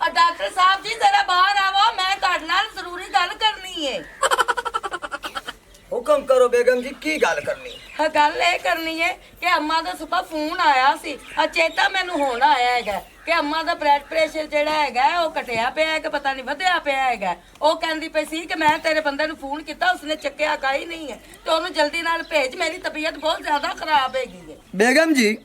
Doctor साहब जी जरा बाहर आवो, मैं तुहाडे नाल जरूरी गल करनी है। हुक्म करो बेगम जी, की गल करनी? हाँ, गल ये करनी है कि अम्मा का सुबह फोन आया सी, चेता मैनू हुण आया है कि अम्मा का ब्लड प्रेशर जिहड़ा हैगा वो घटिया पिया है कि पता नहीं वधिया पिया है। वो कहंदी पई सी कि मैं तेरे बंदे नूं फोन किया, उसने चक्किया काई नहीं है, तो उन्होंने जल्दी नाल भेज, मेरी तबीयत बहुत ज्यादा खराब हैगी है। बेगम जी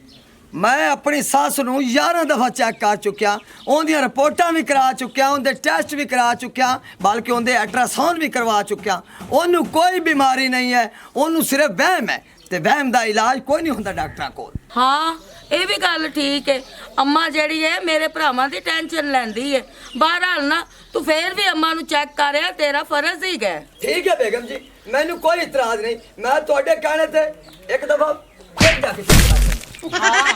मैं अपनी सस नूं 11 दफा चेक कर चुकिया, उनदियां रिपोर्टां भी करा चुकिया, उनके टेस्ट भी करा चुकिया, बल्कि उनके अल्ट्रासाउंड भी करवा चुकिया। उन्होंने कोई बीमारी नहीं है, उन्होंने सिर्फ वहम है, ते वहम का इलाज कोई नहीं होता डॉक्टर को। हाँ ये भी गल ठीक है। अम्मा जड़ी है मेरे भरावां दी टेंशन लैंदी है। बहरहाल ना तू फिर भी अम्मा नूं चेक कर, तेरा फर्ज ही है। ठीक है बेगम जी, मैनू कोई इतराज नहीं, मैं तुहाडे कहने ते एक दफा फिर जाके चेक कर लूंगा। हाँ,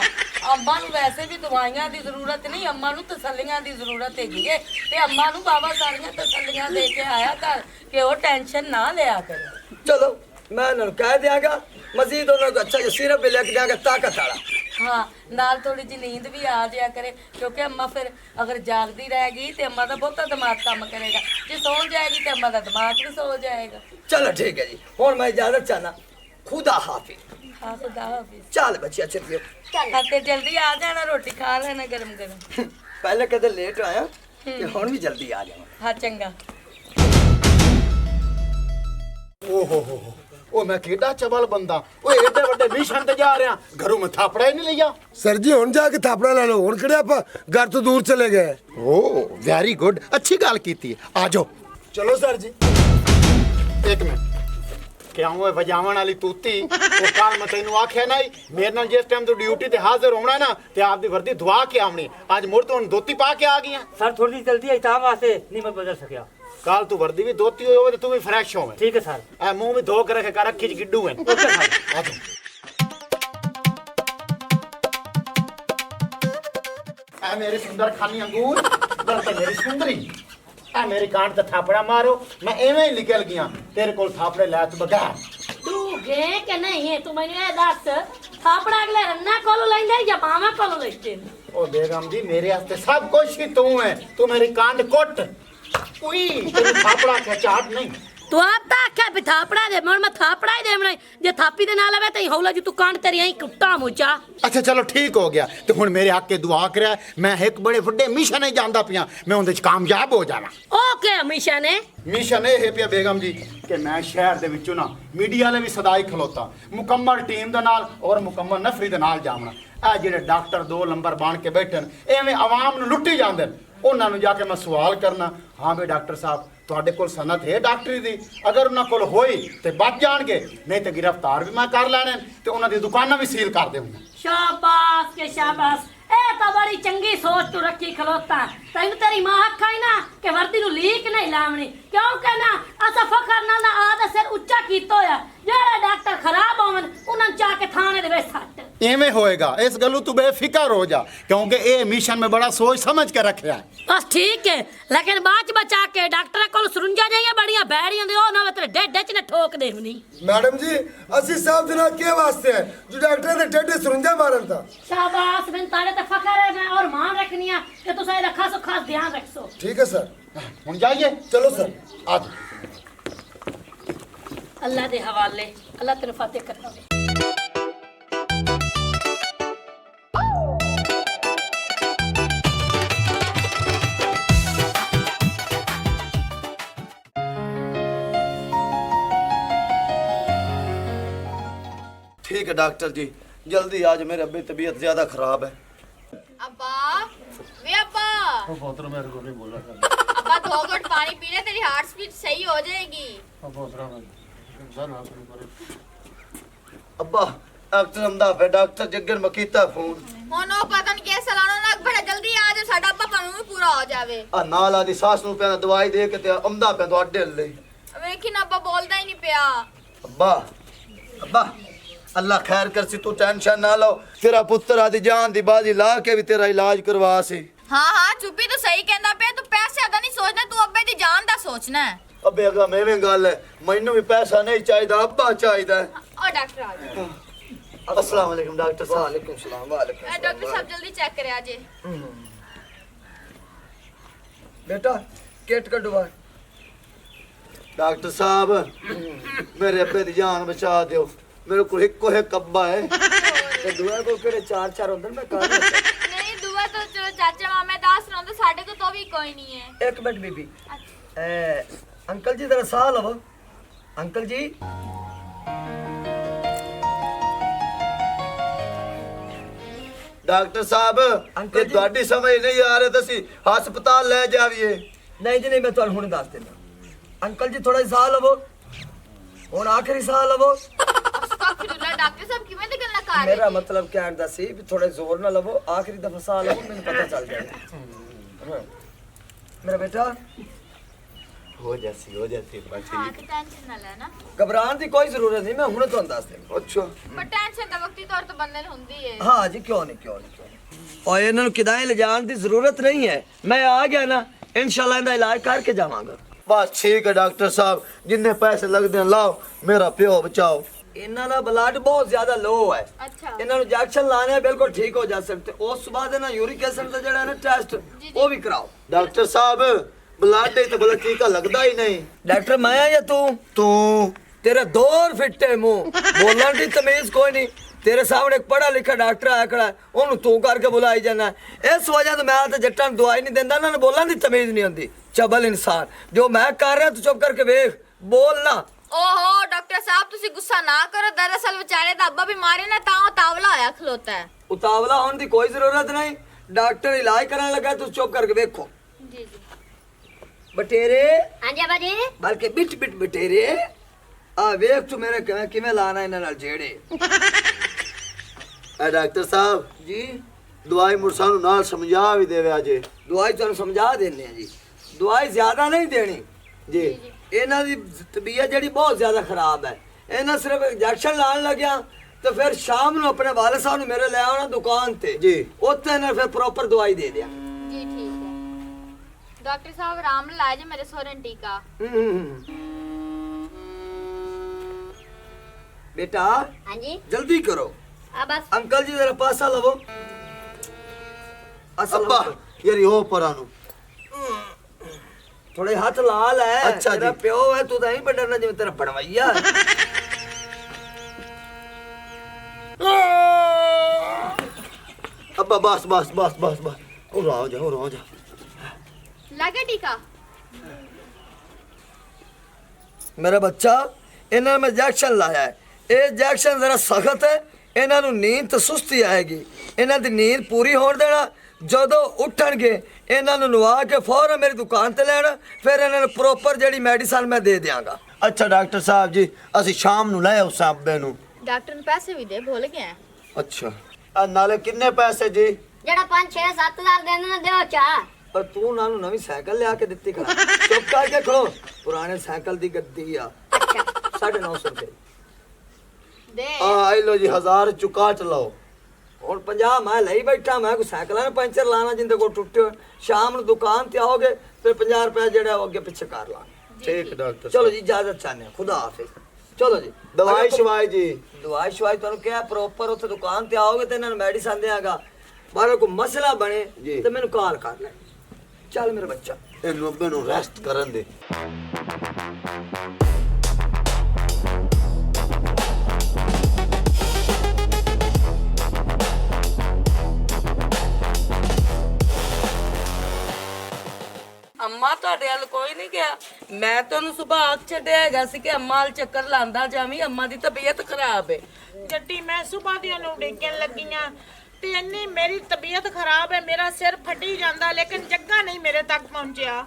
अम्मा नूं वैसे भी दवाइयां दी जरूरत नहीं, अम्मा नूं तसल्लियां दी जरूरत हैगी है, ते अम्मा नूं बाबा सारियां तसल्लियां दे के आया कर कि वो टेंशन ना लिया करे। चलो मैं उन्होंने कह दियागा, मजीद उन्होंने अच्छा जो सिरप भी लेके जाएगा ताकत वाला। हाँ, नाल थोड़ी जी नींद भी आ जाया करे, क्योंकि अम्मा फिर अगर जागती रहेगी तो अम्मा का बहुता दिमाग काम करेगा, जो सो जाएगी तो अम्मा का दिमाग भी सो जाएगा। चलो ठीक है जी, हुण मैं इजाजत चाहना, खुदा हाफिज। हाँ, खुदा हाफिज। चल बच्चिया चलिए, हाँ, ते जल्दी आ जाना, रोटी खा लेना गरम गरम। पहले कदे लेट आया ते हुण भी जल्दी आ जावा। हाँ चंगा। ओहो ओ मैं केड़ा चबल बंदा, ओ एडे बड़े मिशन ते जा रहा, घरों में थापड़ा ही नहीं लिया। सर जी हुण जाके थापड़ा ले लो, हुण किहड़े आपां घर तो दूर चले गए। ओ वेरी गुड, अच्छी गल कीती है, आ जाओ। चलो सर जी। एक मिनट, क्या हुआ वजावन वाली तूती, वो कल मैं तेनू आख्या नहीं मेरे नाल जिस टाइम तू ड्यूटी ते हाजिर होना ना ते आपदी वर्दी धुआ के आवनी, आज मुड़ तो धोती पा के आ गई। सर थोड़ी जल्दी आई तां वास्ते नहीं मैं बदल सकिया। कल तू वर्दी भी धोती होवे ते तू भी फ्रेश होवे। ठीक है सर। ए मुंह भी धो के रखे कर, अखी च गिड्डू है। Okay sir. आ जाओ। ए मेरी सुंदर खानी अंगूर, बल्कि मेरी सुंदरी, आ मेरी कांट ते थापड़ा मारो, मैं एवें ही निकल गया तेरे कोल थापड़े लै तू बगैर। तू गे के नहीं है, तू मैंने ये दस थापड़ा अगले रन्ना कोलो लेंदे या मामा कोलो लेते? ओ बेगम जी मेरे वास्ते सब कुछ ही तू है, तू मेरी कांड कोट उई तेरी थापड़ा के चाट नहीं। तू आप ता क्या भी थापड़ा दे, मैं थापड़ा ही देवना, जे थापी दे नाल आवे तई हौला जी तू कांड तेरी आई कुट्टा मुचा। अच्छा चलो ठीक हो गया, तो हुण मेरे हक के दुआ करे, मैं एक बड़े वड्डे मिशन ही जांदा पिया, मैं उंदे च कामयाब हो जावां। ओके हमेशा ने मिशन ये है पिया बेगम जी कि मैं शहर दे विचों ना मीडिया वाले भी सदाई खलोता, मुकम्मल टीम दे नाल और मुकम्मल नफरी दे नाल जावना। आ जेडे डॉक्टर 2 नंबर बन के बैठन एवें आवाम नूं लुट्टी जांदे, उन्हां नूं जाके मैं सवाल करना, हाँ बे डॉक्टर साहब तुहाडे कोल सनत है डॉक्टरी दी, अगर उन्हां कोल होई ते बच जाणगे, नहीं ते गिरफ्तार भी मैं कर लैणे ते उन्हां दी दुकानां भी सील कर देऊंगा। शाबाश के शाबाश, ए तो बड़ी चंगी सोच तू रखी खलोता। तैनू तेरी मां आखाई ना कि वर्दी नू लीक नहीं लावनी, क्यों कहना असा फखर नाल दा आदा सिर उच्चा कीतो होया, जेड़े डॉक्टर खराब होवन उन्हां चा के थाने दे विच सੱਟ। एवें होएगा, इस गल्लों तू बेफिक्र हो जा, क्योंकि ये मिशन में बड़ा सोच समझ के रखा है। बस ठीक है, लेकिन बाद बचा के डॉक्टर कोल सुरंजा जाइए बड़ियां बैरियां दे, ओ ना तेरे डेडे च ने ठोक देवनी। मैडम जी असि साहब जना के वास्ते है जो डॉक्टर ने टेढ़े सुरंजा मारन था। शाबाश बिन तारे ते फखर है, मैं और मान रखनी है कि तुसा ए रखा सो खास ध्यान रखसो। ठीक है सर। हुण जाइए। चलो सर। आ जाओ। अल्लाह दे हवाले, अल्लाह तेरे फाते करवावे। ठीक है डॉक्टर जी, जल्दी आज मेरे अब्बे की तबीयत ज्यादा खराब है। अब्बा वे अब्बा वो पोतरा मेरे को नहीं बोला अब्बा 2 घुट पानी पी ले, तेरी हार्ट स्पीड सही हो जाएगी। वो पोतरा में इंसान हाथ नहीं करे। अब्बा डॉक्टर अमदाफ है, डॉक्टर जग्गन मकीता फोन ਹੁਣ ਉਹ ਪਤਾ ਨਹੀਂ ਕਿਸ ਲਾਣੋ ਨਾ ਬੜਾ ਜਲਦੀ ਆ ਜਾ, ਸਾਡਾ ਅੱਬਾ ਪਾਣੀ ਵੀ ਪੂਰਾ ਹੋ ਜਾਵੇ। ਆ ਨਾਲ ਆਦੀ ਸਾਸ ਨੂੰ ਪਿਆ ਦਵਾਈ ਦੇ ਕੇ ਤੇ ਅਮਦਾ ਪਿਆ ਤੁਹਾਡੇ ਲਈ। ਵੇਖੀ ਨਾ ਅੱਬਾ ਬੋਲਦਾ ਹੀ ਨਹੀਂ ਪਿਆ। अब्बा अब्बा अल्लाह खैर कर सी, तू टेंशन ना लो, तेरा पुत्र आदि जान दी बाजी ला के भी तेरा इलाज करवा सी। हाँ हाँ चुप्पी तो सही कहना पे, तू पैसे दा नहीं सोचना, तू अब्बे दी जान दा सोचना है। अबे अगर मेरे गल है, मैनू भी पैसा नहीं चाहिए, अब्बा चाहिए। और डॉक्टर आ गया। अस्सलाम वालेकुम डॉक्टर साहब। वालेकुम सलाम। वालेकुम डॉक्टर साहब जल्दी चेक करे आजे। बेटा किट कड्डो बाहर। डॉक्टर साहब मेरे अब्बे दी जान बचा दियो, मेरे को इको है कब्बा है। ते दुआ को केड़े चार चार होंदे मैं कर नहीं दुआ तो चलो चाचा मामे दस रहा तो साढ़े को तो भी कोई नहीं है। एक मिनट बीबी। अंकल जी जरा साह लवो। अंकल जी डॉक्टर साहब अंकल ये जी। ਤੁਹਾਡੀ ਸਮਝ ਨਹੀਂ ਆ ਰਹੀ ਤੁਸੀਂ ਹਸਪਤਾਲ ਲੈ ਜਾਵੀਏ। नहीं जी नहीं, मैं तुहानू हुणे दस देना। अंकल जी थोड़ा साह लवो, हुण आखिरी साह लवो। अस्तगफिरुल्लाह डॉक्टर साहब किवें दी गल्लां कर मेरा रहे जी? मतलब कहण दा सी भी थोड़े जोर ना लवो, आखिरी दफा साह लवो, मैनू पता चल जाएगा। मेरा बेटा हो जासी बस हाँ ठीक। तो टेंशन ना लेना। घबराने की कोई जरूरत नहीं, मैं हुणे तुहानू दस देना। अच्छा पर टेंशन तो वक्ती तौर तो बंदे ਨੂੰ ਹੁੰਦੀ है। हाँ जी क्यों नहीं क्यों नहीं क्यों नहीं। और इन्होंने किदाएं ले जाने की जरूरत नहीं है, मैं आ गया ना इंशाल्लाह इनका इलाज करके जावांगा। बस ठीक है डॉक्टर साहब, जिन्ने पैसे लगते हैं लाओ, मेरा प्यो बचाओ। इन्हों का ब्लड बहुत ज्यादा लो है, अच्छा इन्होंने इंजेक्शन लाने बिल्कुल ठीक हो जा सकते। उस बाद इन्होंने यूरिक एसिड का जड़ा है ना टेस्ट वो भी कराओ। डॉक्टर साहब ब्लड तो भला टीका लगता ही नहीं। डॉक्टर मैं या तू तू तेरे दौर फिट्टे मुंह बोलने की तमीज कोई नहीं। तेरे सामने एक पढ़ा लिखा डॉक्टर आया खड़ा है, ओनू तू करके बुलाई जाना है। इस वजह तो मैं तो जट्टां नूं दवाई नहीं देंदा ना, बोलने की तमीज नहीं आती। चबल इंसान जो मैं कर रहा तू चुप करके वेख, बोलना। ओहो डॉक्टर साहब तुसी गुस्सा ना करो, दरअसल बेचारे दा अब्बा बीमार है ना तां तावला होया खलोता है। उतावला होने की कोई जरूरत नहीं, डॉक्टर इलाज करने लगा तू चुप करके देखो। जी जी बटेरे हाँ जी बाजी। बल्कि बिट बिट बटेरे आ वेख तू मेरे किवें लाना इन्हां नाल जेड़े। ए डॉक्टर साहब जी दवाई मुरसा नूं नाल समझा भी देवे अजे। दवाई तुहानूं समझा देने हैं जी, दवाई ज्यादा नहीं देनी जी इन्हां दी तबीयत जेड़ी बहुत ज्यादा खराब है। इन्हां सिर्फ इंजेक्शन लाने लग्या तो फिर शाम नूं अपने वाले साहब नूं मेरे ले आना दुकान ते जी। उत्थे इन्हां फिर प्रॉपर दवाई दे दिया। जी ठीक है डॉक्टर साहब आराम ला जे मेरे सोरन टीका। बेटा हाँ जी जल्दी करो। बस अंकल जी जरा पासा लवो। अब्बा यारी हो परानू थोड़े हाथ लाल है। अच्छा तेरा जी। प्यो है तू तो यहीं पे डरना जिਵੇਂ तेरा बनवैया है। अब्बा बस बस बस बस बस और आ जा लगे टीका? मेरा बच्चा इन्होंने मैं इंजेक्शन लाया है, ये इंजेक्शन जरा सख्त है, इन्हों नींद तो सुस्ती आएगी। इन्हों की नींद पूरी होने देना, जदों उठणगे इन्हों नवा के फौरन मेरी दुकान ते लेना, फिर इन्होंने प्रॉपर जेडी मेडिसिन मैं दे दियांगा। अच्छा डॉक्टर साहब जी असि शाम नूं ले उस अब्बे नूं। डॉक्टर ने पैसे भी दे भूल गए हैं। अच्छा नाले किन्ने पैसे जी? जड़ा 5-6-7 हज़ार देने दो चा। पर तू नानू नवी साइकिल लिया के दित्ती खड़ा, चुप करके खड़ो। पुराने साइकिल दी गद्दी आ 950 रुपए। दे आई लो जी 1000 चुका चलाओ। और 50 मैं लई बैठा, मैं कोई साइकिल ने पंचर लाना जिंदे को टुटे हो। शाम ਨੂੰ दुकान ते आओगे फिर 50 रुपए जेड़ा अगे पीछे कर लांगे। ठीक है डॉक्टर चलो जी इजाजत चाहने हैं, खुदा हाफिज। चलो जी दवाई शवाई जी दवाई शवाई तुहानू क्या प्रॉपर उत्थे दुकान ते आओगे ते इन्हां नूं मेडिसिन देआगा। बाहर कोई मसला बने जी। ते मैनू कॉल कर ले। चल मेरा बच्चा इन्हू अब्बे नूं रेस्ट करन दे। ਅੰਮਾ ਤੁਹਾਡੇ ਵੱਲ ਕੋਈ ਨਹੀਂ ਗਿਆ। ਮੈਂ ਤੁਹਾਨੂੰ ਸੁਬਾਹ ਆਖ ਛੱਡਿਆ ਹੈਗਾ ਸੀ ਕਿ ਅੰਮਾ ਵੱਲ ਚੱਕਰ ਲਾਂਦਾ ਜਾਵੀਂ, ਅੰਮਾ ਦੀ ਤਬੀਅਤ ਖਰਾਬ ਹੈ। ਜੱਟੀ ਮੈਂ ਸੁਬਾਹ ਦੀਆਂ ਨੂੰ ਡੇਕਣ ਲੱਗੀਆਂ ਤੇ ਇੰਨੀ ਮੇਰੀ ਤਬੀਅਤ ਖਰਾਬ ਹੈ, ਮੇਰਾ ਸਿਰ ਫਟੀ ਜਾਂਦਾ ਲੇਕਿਨ ਜੱਗਾ ਨਹੀਂ ਮੇਰੇ ਤੱਕ ਪਹੁੰਚਿਆ।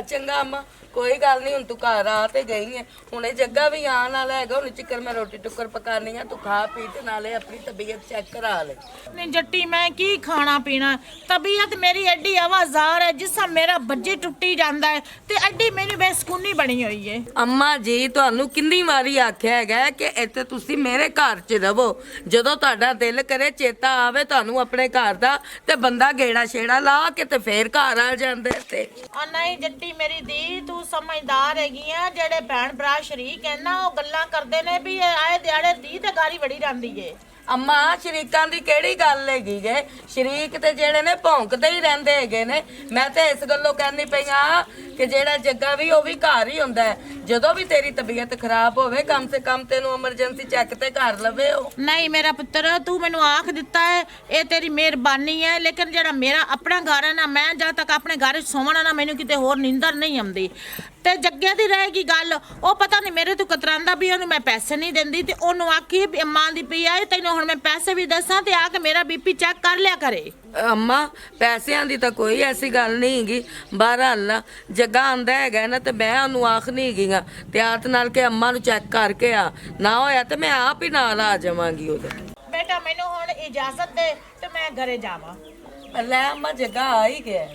ਚੰਗਾ ਅੰਮਾ ਕੋਈ ਗੱਲ ਨਹੀਂ, ਹੁਣ ਤੂੰ ਘਰ ਆ ਤੇ ਗਈ ਹੈ, ਹੁਣੇ ਜੱਗਾ ਵੀ ਆਉਣ ਵਾਲਾ ਹੈਗਾ, ਹੁਣ ਚਿਕਰ ਮੈਂ ਰੋਟੀ ਟੁੱਕਰ ਪਕਾਨੀ ਆ, ਤੂੰ ਖਾ ਪੀ ਤੇ ਨਾਲੇ ਆਪਣੀ ਤਬੀਅਤ ਚੈੱਕ ਕਰਾ ਲੈ। ਨਹੀਂ ਜੱਟੀ ਮੈਂ ਕੀ ਖਾਣਾ ਪੀਣਾ, ਤਬੀਅਤ ਮੇਰੀ ਐਡੀ ਆਵਾਜ਼ਾਰ ਹੈ, ਜਿਸਮ ਮੇਰਾ ਬੱਜੀ ਟੁੱਟੀ ਜਾਂਦਾ ਹੈ ਤੇ ਐਡੀ ਮੇਰੀ ਬੇਸਕੂਨੀ ਬਣੀ ਹੋਈ ਹੈ। ਅੰਮਾ ਜੀ ਤੁਹਾਨੂੰ ਕਿੰਨੀ ਵਾਰੀ ਆਖਿਆ ਹੈਗਾ ਕਿ ਇੱਥੇ ਤੁਸੀਂ ਮੇਰੇ ਘਰ 'ਚ ਰਹੋ, ਜਦੋਂ ਤੁਹਾਡਾ ਦਿਲ ਕਰੇ ਚੇਤਾ ਆਵੇ ਤੁਹਾਨੂੰ ਆਪਣੇ ਘਰ ਦਾ ਤੇ ਬੰਦਾ ਗੇੜਾ ਛੇੜਾ ਲਾ ਕੇ ਤੇ ਫੇਰ ਘਰ ਆ ਜਾਂਦੇ ਤੇ। ਆ ਨਹੀਂ ਜੱਟੀ ਮੇਰੀ ਧੀ ਤੂੰ ਸਮਝਦਾਰ ਹੈਗੀ ਆ, ਜਿਹੜੇ ਭੈਣ ਭਰਾ ਸ਼ਰੀਕ ਹੈ ਨਾ ਉਹ ਗੱਲਾਂ ਕਰਦੇ ਨੇ ਵੀ ਇਹ ਆਏ ਦਿਹਾੜੇ ਧੀ ਤੇ ਗਾਰੀ ਵੜੀ ਜਾਂਦੀ ਏ। ਅੰਮਾ ਸ਼ਰੀਕਾਂ ਦੀ ਕਿਹੜੀ ਗੱਲ ਹੈਗੀ ਗੇ? ਸ਼ਰੀਕ ਤੇ ਜਿਹੜੇ ਨੇ ਭੌਂਕਦੇ ਹੀ ਰਹਿੰਦੇ ਹੈਗੇ ਨੇ। ਮੈਂ ਤੇ ਇਸ ਗੱਲੋਂ ਕਹਿੰਦੀ ਪਈ ਆ ਕਿ ਜਿਹੜਾ ਜੱਗਾ ਵੀ ਉਹ ਵੀ ਘਰ ਹੀ ਹੁੰਦਾ ਹੈ। ਜਦੋਂ ਵੀ ਤੇਰੀ ਤਬੀਅਤ ਖਰਾਬ ਹੋਵੇ ਕਮ ਸੇ ਕਮ ਤੈਨੂੰ ਐਮਰਜੈਂਸੀ ਚੈੱਕ ਤੇ ਕਰ ਲਵੇ ਉਹ। ਨਹੀਂ ਮੇਰਾ ਪੁੱਤਰ, ਤੂੰ ਮੈਨੂੰ ਆਖ ਦਿੱਤਾ ਹੈ, ਇਹ ਤੇਰੀ ਮਿਹਰਬਾਨੀ ਹੈ, ਲੇਕਿਨ ਜਿਹੜਾ ਮੇਰਾ ਆਪਣਾ ਘਰ ਹੈ ਨਾ, ਮੈਂ ਜਦ ਤੱਕ ਆਪਣੇ ਘਰ 'ਚ ਸੋਵਣਾ ਨਾ, ਮੈਨੂੰ ਕਿਤੇ ਹੋਰ ਨੀਂਦਰ ਨਹੀਂ ਆਉਂਦੀ। ਤੇ ਜੱਗੇ ਦੀ ਰਹੇਗੀ ਗੱਲ, ਉਹ ਪਤਾ ਨਹੀਂ ਮੇਰੇ ਤੋਂ ਕਤਰਾਂਦਾ ਵੀ ਉਹਨੂੰ ਮੈਂ ਪੈਸੇ ਨਹੀਂ ਦਿੰਦੀ, ਤੇ ਉਹਨੂੰ ਆਖੀ ਵੀ ਅੰਮਾਂ ਦੀ ਪਈ ਆਏ ਤੈਨੂੰ ਹੁਣ ਮੈਂ ਪੈਸੇ ਵੀ ਦੱਸਾਂ ਤੇ ਆ ਕੇ ਮੇਰਾ ਬੀਪੀ ਚੈੱਕ ਕਰ ਲਿਆ ਕਰੇ। ਅੰਮਾ ਪੈਸਿਆਂ ਦੀ ਤਾਂ ਕੋਈ ਐਸੀ ਗੱਲ ਨਹੀਂ ਹੈਗੀ। ਬਹਰਹਾਲ ਜੱਗਾ ਆਂਦਾ ਹੈਗਾ ਨਾ ਤੇ ਮੈਂ ਉਹਨੂੰ ਆਖ ਨਹੀਂ ਹੈਗੀਆਂ ਤੇ ਆਤ ਨਾਲ ਕਿ ਅੰਮਾ ਨੂੰ ਚੈੱਕ ਕਰਕੇ ਆ, ਨਾ ਹੋਇਆ ਤੇ ਮੈਂ ਆਪ ਹੀ ਨਾਲ ਆ ਜਾਵਾਂਗੀ ਉਹਦੇ। ਬੇਟਾ ਮੈਨੂੰ ਹੁਣ ਇਜਾਜ਼ਤ ਦੇ ਤੇ ਮੈਂ ਘਰੇ ਜਾਵਾਂ। ਲੈ ਅੰਮਾ ਜੱਗਾ ਆ ਹੀ ਗਿਆ।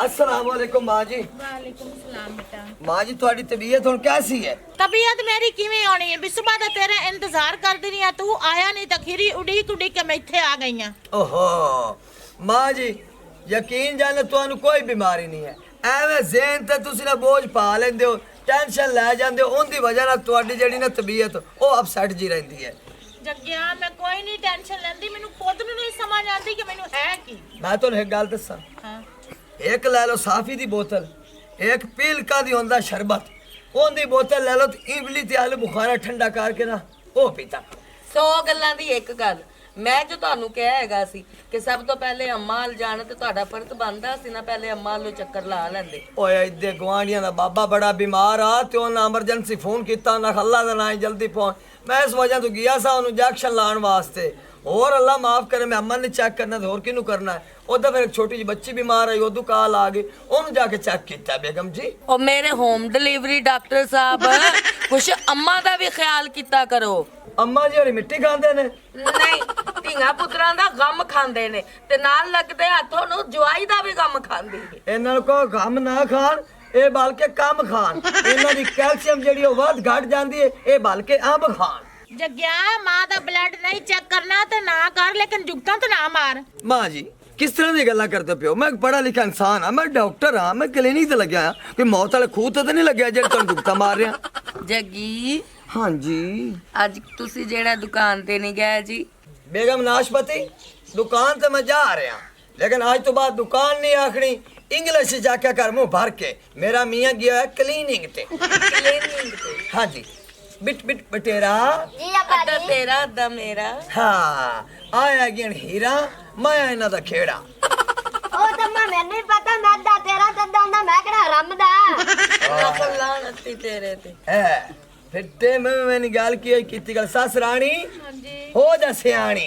अस्सलाम वालेकुम माँ जी। ਵਾਲੇਕੁਮ ਸਲਾਮ ਬੇਟਾ। माँ जी थोड़ी तबीयत हुण कैसी है? ਤਬੀਅਤ ਮੇਰੀ ਕਿਵੇਂ ਆਉਣੀ ਹੈ? ਬਿਸਬਾ ਦਾ ਤੇਰਾ ਇੰਤਜ਼ਾਰ ਕਰਦੀ ਰਹੀ ਆ, ਤੂੰ ਆਇਆ ਨਹੀਂ ਤਾਂ ਖੀਰੀ ਉਡੀਕ ਕੇ ਮੈਂ ਇੱਥੇ ਆ ਗਈ ਆ। ओहो माँ जी यकीन जाने ਤੁਹਾਨੂੰ ਕੋਈ ਬਿਮਾਰੀ ਨਹੀਂ ਹੈ। ਐਵੇਂ ਜ਼ਹਿਨ ਤੇ ਤੁਸੀਂ ਨਾ ਬੋਝ ਪਾ ਲੈਂਦੇ ਹੋ, ਟੈਨਸ਼ਨ ਲੈ ਜਾਂਦੇ ਹੋ, ਉਹਦੀ ਵਜ੍ਹਾ ਨਾਲ ਤੁਹਾਡੀ ਜਿਹੜੀ ਨਾ ਤਬੀਅਤ ਉਹ ਅਪਸੈਟ ਜੀ ਰਹਿੰਦੀ ਹੈ। ਜੱਗਿਆ ਮੈਂ ਕੋਈ ਨਹੀਂ ਟੈਨਸ਼ਨ ਲੈਂਦੀ, ਮੈਨੂੰ ਖੁਦ ਨੂੰ ਨਹੀਂ ਸਮਝ ਆਉਂਦੀ ਕਿ ਮੈਨੂੰ ਹੈ ਕੀ। ਮੈਂ ਤੁਹਾਨੂੰ ਇੱਕ ਗੱਲ ਦੱਸਾਂ, ਹਾਂ ਇੱਕ ਲੈ ਲਓ ਸਾਫੀ ਦੀ ਬੋਤਲ, ਇੱਕ ਪੀਲਕਾ ਦੀ ਹੁੰਦਾ ਸ਼ਰਬਤ, ਉਹਦੀ ਬੋਤਲ ਲੈ ਲਓ ਤੇ ਇਮਲੀ ਤੇ ਆਲੂ ਬੁਖਾਰਾ ਠੰਡਾ ਕਰਕੇ ਨਾ ਉਹ ਪੀਤਾ। 100 ਗੱਲਾਂ ਦੀ ਇੱਕ ਗੱਲ, ਮੈਂ ਜੋ ਤੁਹਾਨੂੰ ਕਿਹਾ ਹੈਗਾ ਸੀ ਕਿ ਸਭ ਤੋਂ ਪਹਿਲੇ ਅੰਮਾ ਵੱਲ ਜਾਣਾ ਤੇ ਤੁਹਾਡਾ ਫਰਜ਼ ਬਣਦਾ ਸੀ ਨਾ ਪਹਿਲੇ ਅੰਮਾ ਵੱਲੋਂ ਚੱਕਰ ਲਾ ਲੈਂਦੇ। ਓਏ ਇੱਦੇ ਗਵਾਂਢੀਆਂ ਦਾ ਬਾਬਾ ਬੜਾ ਬਿਮਾਰ ਆ ਤੇ ਉਹਨਾਂ ਐਮਰਜੈਂਸੀ ਫੋਨ ਕੀਤਾ ਨਾ ਅੱਲਾ ਦਾ ਨਾਂ ਜਲਦੀ ਪਹੁੰਚ। ਮੈਂ ਇਸ ਵਜ੍ਹਾ ਤੋਂ ਗਿਆ ਸਾਂ ਉਹਨੂੰ ਇੰਜੈਕਸ਼ਨ ਲਾਉਣ ਵਾਸਤੇ। ਹੋਰ ਅੱਲਾ ਮਾਫ ਕਰੇ ਮੈਂ ਅਮਨ ਨੇ ਚੈੱਕ ਕਰਨਾ ਤੇ ਹੋਰ ਕਿਹਨੂੰ ਕਰਨਾ ਹੈ। ਉਹਦਾ ਫਿਰ ਇੱਕ ਛੋਟੀ ਜਿਹੀ ਬੱਚੀ ਬਿਮਾਰ ਆਈ, ਉਦੋਂ ਕਾਲ ਆ ਗਈ, ਉਹਨੂੰ ਜਾ ਕੇ ਚੈੱਕ ਕੀਤਾ ਬੇਗਮ ਜੀ। ਉਹ ਮੇਰੇ ਹੋਮ ਡਿਲੀਵਰੀ ਡਾਕਟਰ ਸਾਹਿਬ ਕੁਛ ਅੰਮਾ ਦਾ ਵੀ ਖਿਆਲ ਕੀਤਾ ਕਰੋ। ਅੰਮਾ ਜੀ ਹੋਰੀ ਮਿੱਟੀ ਖਾਂਦੇ ਨੇ? ਨਹੀਂ, ਧੀਆਂ ਪੁੱਤਰਾਂ ਦਾ ਗਮ ਖਾਂਦੇ ਨੇ ਤੇ ਨਾਲ ਲੱਗਦੇ ਹੱਥੋਂ ਨੂੰ ਜਵਾਈ ਦਾ ਵੀ ਗਮ ਖਾਂਦੀ ਨੇ। ਇਹਨਾਂ ਨੂੰ ਕਹੋ ਗਮ ਨਾ ਖਾਣ, ਇਹ ਬਲਕਿ ਕੰਮ ਖਾਣ। ਇਹਨਾਂ ਦੀ ਕੈਲਸ਼ੀਅਮ ਜਿਹੜੀ ਉਹ ਵੱਧ ਘਟ ਜਾਂਦੀ ਹੈ, ਇਹ ਬਲਕਿ ਅੰਬ ਖਾਣ। ਜੱਗਿਆ ਮਾਂ ਦਾ ਬਲੱਡ ਨਹੀਂ ਚੈੱਕ ਕਰਨਾ ਤੇ ਨਾ ਕਰ, ਲੇਕਿਨ ਜੁਗਤਾਂ ਤੇ ਨਾ ਮਾਰ। ਮਾਂ ਜੀ ਕਿਸ ਤਰ੍ਹਾਂ ਦੀ ਗੱਲਾਂ ਕਰਦੇ ਪਿਓ? ਮੈਂ ਪੜ੍ਹਾ ਲਿਖਿਆ ਇਨਸਾਨ ਆ, ਮੈਂ ਡਾਕਟਰ ਆ, ਮੈਂ ਕਲੀਨਿਕ ਤੇ ਲੱਗਿਆ ਆ, ਕੋਈ ਮੌਤ ਵਾਲੇ ਖੂਹ ਤੇ ਨਹੀਂ ਲੱਗਿਆ ਜਿਹੜੇ ਤੁਹਾਨੂੰ ਦੁੱਖਤਾ ਮਾਰ ਰਿਹਾ। ਜੱਗੀ ਹਾਂਜੀ ਅੱਜ ਤੁਸੀਂ ਜਿਹੜਾ ਦੁਕਾਨ ਤੇ ਨਹੀਂ ਗਏ ਜੀ? बेगम नाशपति दुकान तो मैं जा रहा, लेकिन आज तो बात दुकान नहीं आखनी, इंग्लिश जाके कर मुंह भर के। मेरा मियाँ गया है क्लीनिंग ते। ਕਲੀਨਿੰਗ ਤੇ। हाँ जी बिट बिट बटेरा। ਅੱਧਾ ਤੇਰਾ ਅੱਧਾ ਮੇਰਾ। हाँ आया गया हीरा, मैं इन्हां दा खेड़ा। ਉਹ ਤਾਂ ਮੈਨੂੰ ਨਹੀਂ ਪਤਾ, ਮੈਂ ਦਾ ਤੇਰਾ ਤੱਦਾ ਹੁੰਦਾ, ਮੈਂ ਕਿਹੜਾ ਰਮਦਾ। ਲੱਖ ਲਾਹਨਤ ਤੇਰੇ ਤੇ। है फिर ते मैंने गाल की गल सस रानी हो जा सियाणी।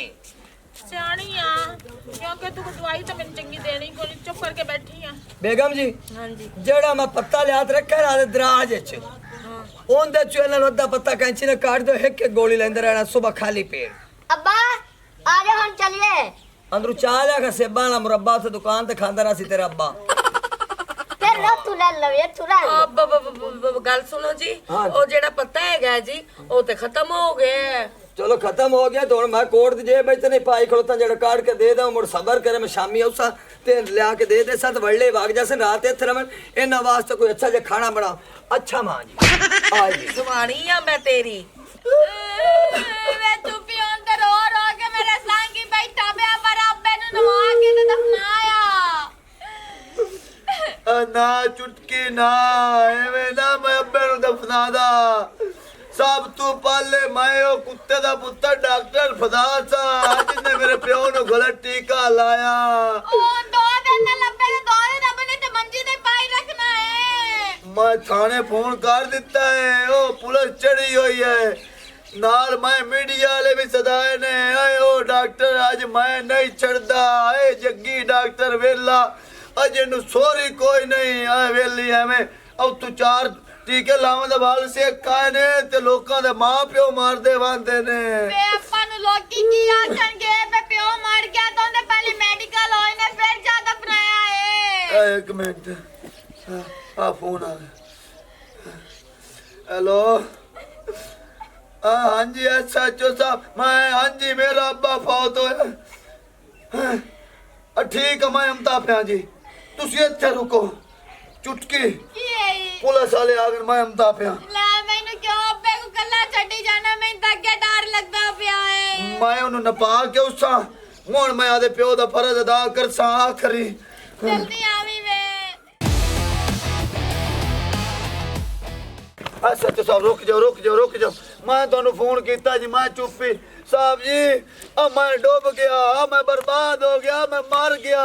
ਸਿਆਣੀ ਆ ਕਿਉਂਕਿ ਤੂੰ ਦਵਾਈ ਤਾਂ ਮੈਨੂੰ ਚੰਗੀ ਦੇਣੀ ਕੋਈ ਨੀ, ਚੁੱਪ ਕਰਕੇ ਬੈਠੀ ਆ। बेगम जी ਹਾਂਜੀ जेड़ा मैं पत्ता लियात रखा ना दराज च, ਉਹਦੇ ਚ ਇਹਨਾਂ ਨੂੰ ਅੱਧਾ ਪੱਤਾ ਕੈਂਚੀ ਨਾਲ ਕਾਟ ਦਿਓ, ਇੱਕ ਇੱਕ ਗੋਲੀ ਲੈਂਦੇ ਰਹਿਣਾ ਸਵੇਰ ਖਾਲੀ ਪੇਟ। ਅੱਬਾ ਆ ਜਾ ਹੁਣ ਚੱਲੀਏ। ਅੰਦਰੋਂ ਚਾਹ ਲਿਆ ਕੇ ਸੇਬਾਂ ਦਾ ਮੁਰੱਬਾ ਉੱਥੇ ਦੁਕਾਨ ਤੇ ਖਾਂਦਾ ਰਿਹਾ ਸੀ ਤੇਰਾ ਅੱਬਾ। ਫਿਰ ਲੋ ਤੂੰ ਲੈ ਲਵੇ ਤੁਰਾ। ਗੱਲ ਸੁਣੋ ਜੀ, ਹਾਂ। ਉਹ ਜਿਹੜਾ ਪੱਤਾ ਹੈਗਾ ਜੀ ਉਹ ਤੇ ਖਤਮ ਹੋ ਗਿਆ ਹੈ। ਚਲੋ ਖਤਮ ਹੋ ਗਿਆ, ਹੁਣ ਮੈਂ ਕੋਟ ਦੀ ਜੇਬ ਵਿੱਚ ਨਹੀਂ ਪਾਈ ਖਲੋਤਾ, ਜਿਹੜਾ ਕਾਟ ਕੇ ਦੇ ਦਾਂ ਮੁੜ ਸਬਰ ਕਰੇ, ਮੈਂ ਸ਼ਾਮੀ ਆਉਸਾ ਤੇ ਲਿਆ ਕੇ ਦੇ ਸਤ ਵੜਲੇ ਵਾਗ ਜਾਸਨ ਰਾਤ ਇੱਥੇ ਰਵਣ। ਇਹਨਾਂ ਵਾਸਤੇ ਕੋਈ ਅੱਛਾ ਜਿਹਾ ਖਾਣਾ ਬਣਾਓ। ਅੱਛਾ ਮਾਂ ਜੀ ਆ ਜੀ ਸੁਆਣੀ ਆ ਮੈਂ ਤੇਰੀ। ਮੈਂ ਚੁੱਪੀ ਹੋਂ ਤੇ ਰੋ ਰੋ ਕੇ ਮੇਰੇ ਸੰਗੀ ਬੈਠਾ ਪਿਆ, ਪਰ ਅੱਬੇ ਨੂੰ ਨਵਾ ਕੇ ਤੇ ਦਫਨਾਇਆ। ਨਾ ਚੁਟਕੀ ਨਾ ਐਵੇਂ ਨਾ ਮੈਂ ਅੱਬੇ ਨੂੰ ਦਫਨਾ ਦਾ। ਸਭ ਤੋਂ ਪਹਿਲੇ ਮੈਂ ਉਹ ਕੁੱਤੇ ਦਾ ਪੁੱਤਰ ਡਾਕਟਰ ਫਦਾ ਸਾ ਜਿਹਨੇ ਮੇਰੇ ਪਿਓ ਨੂੰ ਗਲਤ ਟੀਕਾ ਲਾਇਆ। ਉਹ 2 ਦਿਨ ਨਾ ਲੱਭੇ ਤੇ 2 ਦਿਨ ਅੱਬੇ ਨੇ ਤੇ ਮੰਜੀ ਤੇ ਪਾਈ ਰੱਖਣਾ ਹੈ। ਮੈਂ ਥਾਣੇ ਫੋਨ ਕਰ ਦਿੱਤਾ ਹੈ, ਉਹ ਪੁਲਿਸ ਚੜੀ ਹੋਈ ਹੈ, ਨਾਲ ਮੈਂ ਮੀਡੀਆ ਵਾਲੇ ਵੀ ਸਦਾਏ ਨੇ। ਆਏ ਉਹ ਡਾਕਟਰ ਅੱਜ ਮੈਂ ਨਹੀਂ ਛੱਡਦਾ, ਏ ਜੱਗੀ ਡਾਕਟਰ ਵੇਲਾ ਅਜੇ ਨੂੰ ਸੋਰੀ ਕੋਈ ਨਹੀਂ। ਆਏ ਵੇਲੀ ਐਵੇਂ ਉਹ ਤੂੰ 4 ਟੀਕੇ ਲਾਵਾਂ ਦਾ ਵਾਲ ਸੇ ਕਾਏ ਨੇ ਤੇ ਲੋਕਾਂ ਦੇ ਮਾਂ ਪਿਓ ਮਾਰਦੇ ਵਾਂਦੇ ਨੇ। ਵੇ ਆਪਾਂ ਨੂੰ ਲੋਕੀ ਕੀ ਆਖਣਗੇ? ਵੇ ਪਿਓ ਮਰ ਗਿਆ ਤਾਂ ਉਹਨੇ ਪਹਿਲੇ ਮੈਡੀਕਲ ਹੋਏ ਨੇ ਫਿਰ ਜਾ ਦਫਨਾਇਆ ਏ। ਇੱਕ ਮਿੰਟ ਆ ਫੋਨ ਆ ਗਿਆ। ਹੈਲੋ ਹਾਂਜੀ ਐਸਐਚਓ ਸਾਹਿਬ, ਮੈਂ ਹਾਂਜੀ ਮੇਰਾ ਅੱਬਾ ਫੌਤ ਹੋਇਆ। ਠੀਕ ਹੈ, ਮੈਂ ਅਮਤਾ ਪਿਆ ਜੀ, ਤੁਸੀਂ ਇੱਥੇ ਰੁਕੋ। ਚੁਟਕੀ ਕੀ ਹੈ ਇਹ? ਪੁਲਿਸ ਵਾਲੇ ਆ ਗਏ, ਮੈਂ ਅਮਤਾ ਪਿਆ। ਲੈ ਮੈਨੂੰ ਕਿਉਂ ਅੱਬੇ ਨੂੰ ਕੱਲਾ ਛੱਡੀ ਜਾਣਾ? ਮੈਨੂੰ ਤਾਂ ਅੱਗੇ ਡਰ ਲੱਗਦਾ ਪਿਆ ਏ। मैं उन्हें नपा के उसा हुण मैं आदे प्यो दा फर्ज अदा करसा आखरी जल्दी आवी वे सच साहब रुक जाओ मैं ਤੁਹਾਨੂੰ फोन किया जी मैं चुप्पी साहब जी अब मैं डूब गया अब मैं बर्बाद हो गया मैं मर गया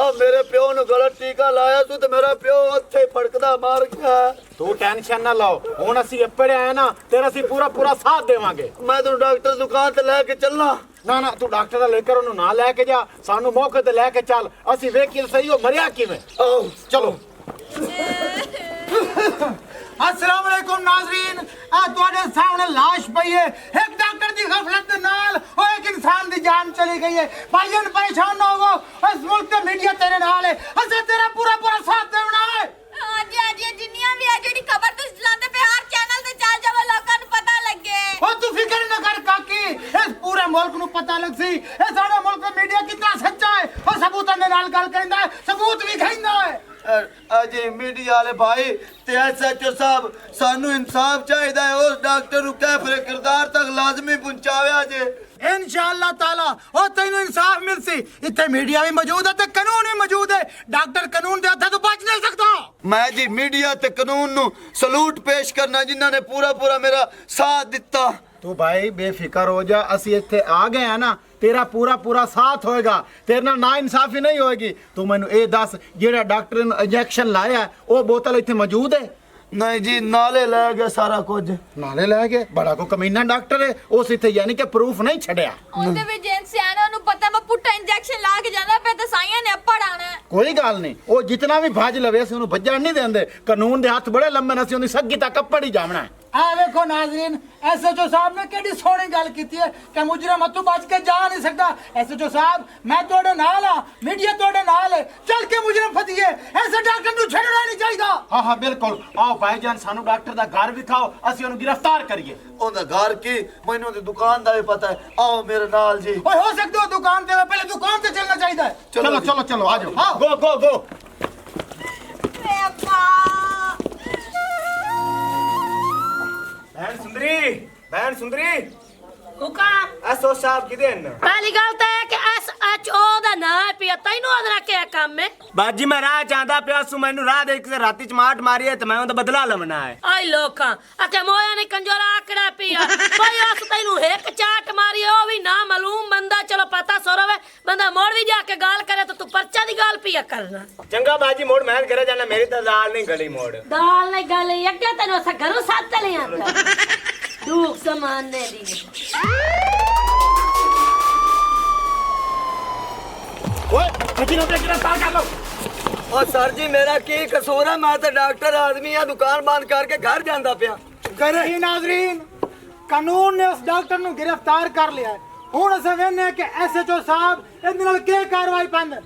अब मेरे प्यो ने गलत टीका लाया सू तो मेरा प्यो उत्थे फड़कदा मर गया ਤੂੰ ਟੈਨਸ਼ਨ ਨਾ ਲਓ ਹੁਣ ਅਸੀਂ ਇੱਪੜੇ ਆਏ ਨਾ ਤੇਰਾ ਅਸੀਂ ਪੂਰਾ ਸਾਥ ਦੇਵਾਂਗੇ मैं तो डॉक्टर दुकान ते लेके चलना ਨਾ ਤੂੰ ਡਾਕਟਰ ਦਾ ਲੈ ਕੇ ਉਹਨੂੰ ਨਾ ਲੈ ਕੇ ਜਾ ਸਾਨੂੰ ਮੌਕੇ ਤੇ ਲੈ ਕੇ ਚੱਲ ਅਸੀਂ ਵੇਖੀਏ ਸਹੀ ਉਹ ਮਰਿਆ ਕਿਵੇਂ आओ ਚਲੋ अस्सलाम वालेकुम नाज़रीन आ ਤੁਹਾਡੇ ਸਾਹਮਣੇ ਲਾਸ਼ ਪਈ ਹੈ ਇੱਕ ਡਾਕਟਰ ਦੀ ਗਫਲਤ ਦੇ ਨਾਲ ਉਹ ਇੱਕ ਇਨਸਾਨ ਦੀ ਜਾਨ ਚਲੀ ਗਈ ਹੈ ਭਾਈਆਂ ਪਰੇਸ਼ਾਨ ਨਾ ਹੋਵੋ ਇਸ ਮੁਲਕ ਤੇ ਮੀਡੀਆ ਤੇਰੇ ਨਾਲ ਹੈ ਅਸੀਂ ਤੇਰਾ ਪੂਰਾ ਸਾਥ ਦੇਣਾ ਹੈ ਹਾਂਜੀ ਜਿੰਨੀਆਂ ਵੀ ਆ ਜਿਹੜੀ ਖਬਰ ਤੁਸੀਂ ਚਲਾਉਂਦੇ ਪਏ ਹਰ ਚੈਨਲ ਤੇ ਚੱਲ ਜਾਵੇ ਲੋਕਾਂ ਨੂੰ ਪਤਾ ਲੱਗੇ ਉਹ ਤੂੰ ਫਿਕਰ ਨਾ ਕਰ ਕਾਕੀ ਇਸ ਪੂਰੇ ਮੁਲਕ ਨੂੰ ਪਤਾ ਲੱਗ ਸੀ ਇਹ ਸਾਡਾ ਮੁਲਕ ਦਾ ਮੀਡੀਆ ਕਿੰਨਾ ਸੱਚਾ ਹੈ ਉਹ ਸਬੂਤਾਂ ਦੇ ਨਾਲ ਗੱਲ ਕਹਿੰਦਾ ਹੈ ਸਬੂਤ ਵੀ ਕਹਿੰਦਾ ਹੈ अजे मीडिया वाले भाई ते SHO साहब सानू इंसाफ चाहिए है उस डॉक्टर नु कैफरे किरदार तक लाजमी पहुंचावे जे इंशाअल्लाह ताला ओ तैनू इंसाफ मिलसी इत्थे मीडिया भी मौजूद है ते कानून भी मौजूद है डॉक्टर कानून दे हत्थों तो बच नहीं सकता मैं जी मीडिया ते कानून नु सलूट पेश करना जिन्हां ने पूरा मेरा साथ दिता ਤੂੰ ਭਾਈ ਬੇਫਿਕਰ ਹੋ ਜਾ ਅਸੀਂ ਇੱਥੇ ਆ ਗਏ ਆ ਨਾ ਤੇਰਾ ਪੂਰਾ ਸਾਥ ਹੋਏਗਾ ਤੇਰੇ ਨਾਲ ਨਾ ਇਨਸਾਫੀ ਨਹੀਂ ਹੋਏਗੀ ਤੂੰ ਮੈਨੂੰ ਇਹ ਦੱਸ ਜਿਹੜਾ ਡਾਕਟਰ ਨੇ ਇੰਜੈਕਸ਼ਨ ਲਾਇਆ ਉਹ ਬੋਤਲ ਇੱਥੇ ਮੌਜੂਦ ਹੈ नहीं जी नाले ले गया सारा कुछ ਨਾਲੇ ਲੈ ਗਏ ਬੜਾ ਕੋ ਕਮੀਨਾ ਡਾਕਟਰ ਹੈ ਉਸ ਇੱਥੇ ਯਾਨੀ ਕਿ ਪ੍ਰੂਫ ਨਹੀਂ ਛੱਡਿਆ ਉਹਦੇ ਵਿੱਚ ਸਿਆਣਾ ਨੂੰ ਪਤਾ ਮੈਂ ਪੁੱਟਾ ਇੰਜੈਕਸ਼ਨ ਲਾ ਕੇ ਜਾਂਦਾ ਪਿਆ ਤੇ ਸਾਈਆਂ ਨੇ ਅੱਪੜ ਆਣਾ ਕੋਈ ਗੱਲ ਨਹੀਂ ਉਹ ਜਿੰਨਾ ਵੀ ਭੱਜ ਲਵੇ ਅਸੀਂ ਉਹਨੂੰ ਭੱਜਣ ਨਹੀਂ ਦਿੰਦੇ ਕਾਨੂੰਨ ਦੇ ਹੱਥ ਬੜੇ ਲੰਮੇ ਨੇ ਅਸੀਂ ਉਹਦੀ ਸੱਗੀ ਤੱਕ ਅੱਪੜ ਹੀ ਜਾਵਣਾ आ देखो नाजरीन SHO साहब ने केड़ी सोहनी गल कीती है कि मुजरम हथों बच के जा नहीं सकता SHO साहब मैं तोड़े नाल हां मीडिया तोड़े नाल है चल के मुजरम फतिए ऐसे डॉक्टर नु छड़ना नहीं चाहिए ਹਾਂ ਬਿਲਕੁਲ ਆਓ ਭਾਈਜਾਨ ਸਾਨੂੰ ਡਾਕਟਰ ਦਾ ਘਰ ਵਿਖਾਓ ਅਸੀਂ ਉਹਨੂੰ ਗ੍ਰਿਫਤਾਰ ਕਰੀਏ ओदा घर की मैनू दी दुकान दा भी पता है आओ मेरे नाल जी ओए हो सकते हो दुकान पे पहले दुकान से चलना चाहिए ਚਲੋ ਆ ਜਾਓ ਗੋ ਵੇ ਅੱਪਾ भैन सुंदरी हुका SO साहब किदे न पहली गल तो है कि SHO दा नाम है पिया तैनू अदरा के काम में बाजी मैं राह चाहता पिया सु मैनू राह देख के राती च मार मारी है तो मैं उनदा बदला लवना है आई लोकां अके मोया ने कंजोरा आकड़ा पिया भाई उस तैनू एक चाट मारी है ओ भी ना मालूम बंदा चलो पता सोरवे बंदा मोड़ भी जाके गाल करे तो तू पर्चा दी गाल पिया करना चंगा बाजी मोड़ महल करे जाना मेरी तो दाल नहीं गली मोड़ दाल नहीं गल यज्ञ तैनू सा घरों साथ चले आता दुख समान ने दी ਓਏ ਕਿਹਦੀ ਨੂੰ ਗ੍ਰਿਫਤਾਰ ਕਰ ਲਓ और सर जी मेरा की कसूर है मैं तो डॉक्टर आदमी है दुकान बंद करके घर जांदा पिया करे ही नाजरीन कानून ने उस डॉक्टर नु गिरफ्तार कर लिया है हुन अस वेने कि SHO साहब इहदे नाल की कार्रवाई पांदे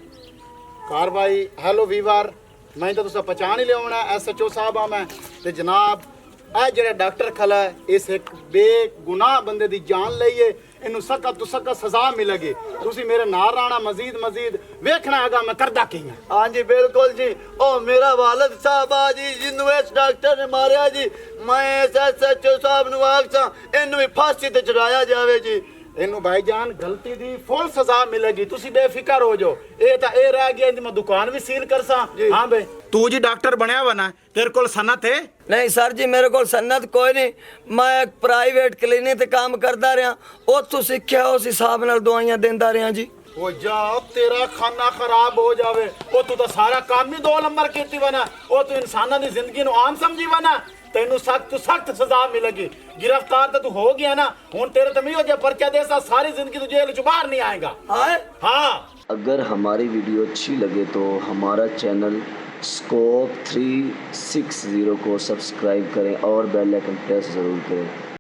कार्रवाई हेलो वीवर मैं तो तुसा पहचान ही लिया SHO साहब आ मैं ते जनाब ਇਹ ਜਿਹੜਾ ਡਾਕਟਰ ਖਲਾ ਹੈ ਇਸ ਇੱਕ ਬੇਗੁਨਾਹ ਬੰਦੇ ਦੀ ਜਾਨ ਲਈਏ ਇਹਨੂੰ ਸਖਤ ਤੋਂ ਸਖਤ ਸਜ਼ਾ ਮਿਲੇਗੀ ਤੁਸੀਂ ਮੇਰੇ ਨਾਲ ਰਹਿਣਾ ਮਜ਼ੀਦ ਵੇਖਣਾ ਹੈਗਾ ਮੈਂ ਕਰਦਾ ਕੀ ਹਾਂ हाँ जी बिल्कुल जी ओ मेरा वालिद साहब आ जी जिन्नू इस डॉक्टर ने मारिया जी मैं इस SHO साहब नु आखसा इन्नू भी फांसी ते चढ़ाया जावे जी ਇਹਨੂੰ ਭਾਈਜਾਨ ਗਲਤੀ ਦੀ ਫੁੱਲ ਸਜ਼ਾ ਮਿਲੇਗੀ ਤੁਸੀਂ ਬੇਫਿਕਰ ਹੋ ਜਾਓ ਇਹ ਤਾਂ ਇਹ ਰਹਿ ਗਿਆ ਇਹਦੀ ਮੈਂ ਦੁਕਾਨ ਵੀ ਸੀਲ ਕਰਸਾਂ ਹਾਂ ਬੇ ਤੂੰ ਜੀ ਡਾਕਟਰ ਬਣਿਆ ਵਾ ਨਾ ਤੇਰੇ ਕੋਲ ਸਨਤ ਹੈ नहीं सर जी मेरे को सन्नत कोई नहीं मैं एक प्राइवेट क्लिनिक ते काम करता रहा उत्थों सीखिया उस हिसाब नाल दवाइयां देंदा रहा जी ओ जा तेरा खाना खराब हो जावे ओ तू तो सारा काम ही 2 नंबर कीती वना ओ तू इंसानां दी जिंदगी नु आम समझी वना तेनू सख्त सजा मिलेगी गिरफ्तार तो तू हो गया ना हुन तेरे तो मियो जे पर्चा देसा सारी जिंदगी तू जेल च बाहर नहीं आएगा हाँ अगर हमारी वीडियो अच्छी लगे तो हमारा चैनल स्कोप 360 को सब्सक्राइब करें और बेल आइकन प्रेस ज़रूर करें।